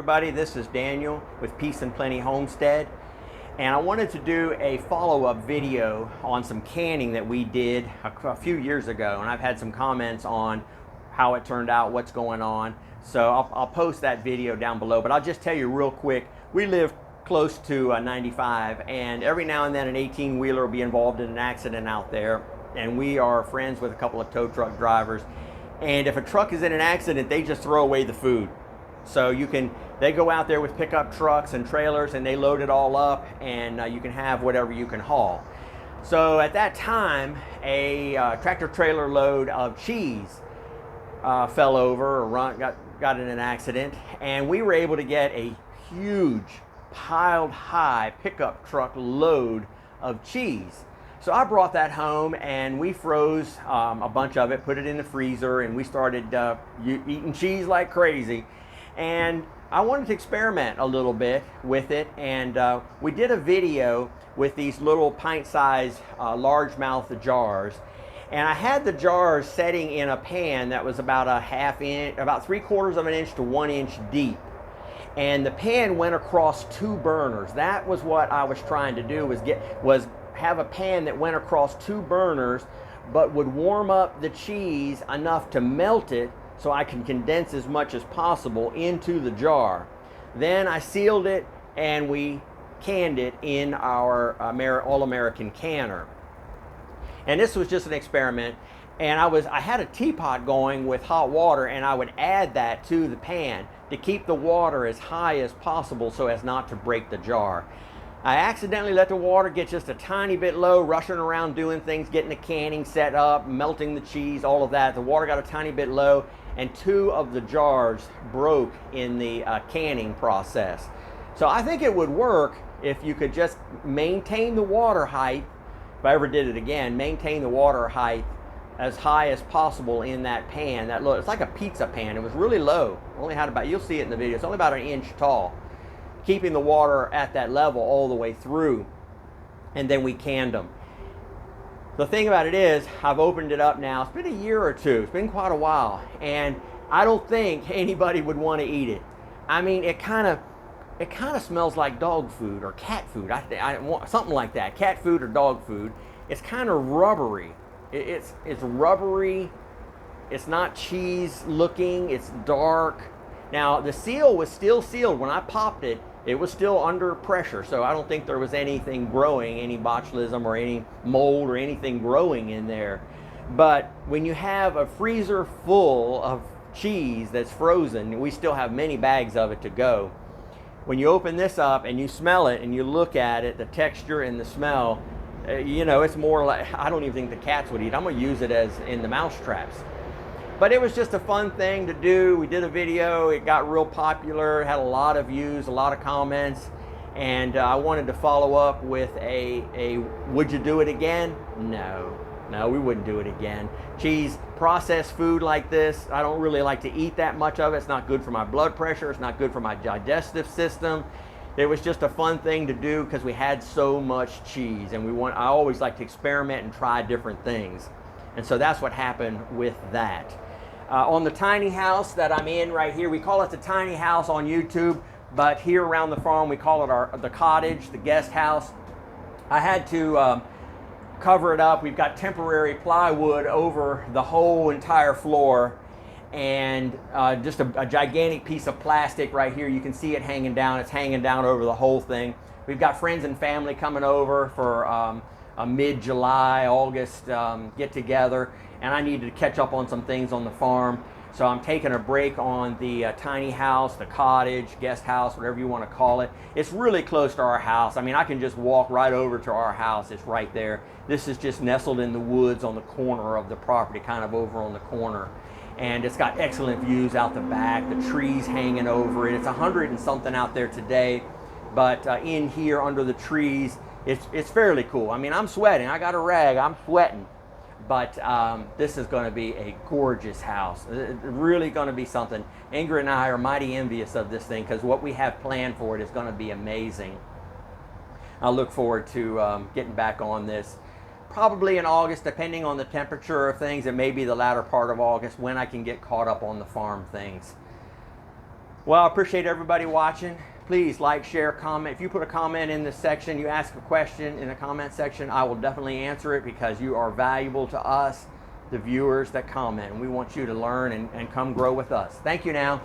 everybody. This is Daniel with Peace and Plenty Homestead, and I wanted to do a follow-up video on some canning that we did a few years ago, and I've had some comments on how it turned out, what's going on. So I'll post that video down below, but I'll just tell you real quick, we live close to 95, and every now and then an 18-wheeler will be involved in an accident out there, and we are friends with a couple of tow truck drivers. And if a truck is in an accident, they just throw away the food. So they go out there with pickup trucks and trailers and they load it all up, and you can have whatever you can haul. So at that time, a tractor trailer load of cheese fell over or got in an accident, and we were able to get a huge piled high pickup truck load of cheese. So I brought that home and we froze a bunch of it, put it in the freezer, and we started eating cheese like crazy. And I wanted to experiment a little bit with it, and we did a video with these little pint-sized largemouth jars. And I had the jars setting in a pan that was about a half inch, about 3/4 of an inch to 1 inch deep. And the pan went across 2 burners. That was what I was trying to do, was have a pan that went across 2 burners, but would warm up the cheese enough to melt it so I can condense as much as possible into the jar. Then I sealed it and we canned it in our All-American canner. And this was just an experiment. And I had a teapot going with hot water, and I would add that to the pan to keep the water as high as possible so as not to break the jar. I accidentally let the water get just a tiny bit low, rushing around doing things, getting the canning set up, melting the cheese, all of that. The water got a tiny bit low, and 2 of the jars broke in the canning process. So I think it would work if you could just maintain the water height. If I ever did it again, maintain the water height as high as possible in that pan. It's like a pizza pan. It was really low. Only had about, you'll see it in the video, it's only about 1 inch tall, keeping the water at that level all the way through. And then we canned them. The thing about it is, I've opened it up now. It's been a year or two. It's been quite a while, and I don't think anybody would want to eat it. I mean, it kind of smells like dog food or cat food. I want something like that, cat food or dog food. It's kind of rubbery. It's rubbery. It's not cheese looking. It's dark. Now, the seal was still sealed. When I popped it, it was still under pressure, so I don't think there was anything growing, any botulism or any mold or anything growing in there. But when you have a freezer full of cheese that's frozen, we still have many bags of it to go. When you open this up and you smell it and you look at it, the texture and the smell, it's more like, I don't even think the cats would eat. I'm going to use it as in the mouse traps. But it was just a fun thing to do. We did a video, it got real popular, had a lot of views, a lot of comments, and I wanted to follow up with a would you do it again? No, we wouldn't do it again. Cheese, processed food like this, I don't really like to eat that much of it. It's not good for my blood pressure, it's not good for my digestive system. It was just a fun thing to do because we had so much cheese, and I always like to experiment and try different things. And so that's what happened with that. On the tiny house that I'm in right here, we call it the tiny house on YouTube, but here around the farm we call it the cottage, the guest house. I had to cover it up. We've got temporary plywood over the whole entire floor, and just a gigantic piece of plastic right here. You can see it hanging down. It's hanging down over the whole thing. We've got friends and family coming over for a mid-July, August get-together, and I needed to catch up on some things on the farm. So I'm taking a break on the tiny house, the cottage, guest house, whatever you want to call it. It's really close to our house. I mean, I can just walk right over to our house. It's right there. This is just nestled in the woods on the corner of the property, kind of over on the corner. And it's got excellent views out the back, the trees hanging over it. It's 100 and something out there today, but in here under the trees, it's fairly cool. I mean, I'm sweating. I got a rag. I'm sweating. But this is going to be a gorgeous house. It's really going to be something. Ingrid and I are mighty envious of this thing because what we have planned for it is going to be amazing. I look forward to getting back on this. Probably in August, depending on the temperature of things. It may be the latter part of August when I can get caught up on the farm things. Well, I appreciate everybody watching. Please like, share, comment. If you put a comment in this section, you ask a question in the comment section, I will definitely answer it because you are valuable to us, the viewers that comment. And we want you to learn and come grow with us. Thank you now.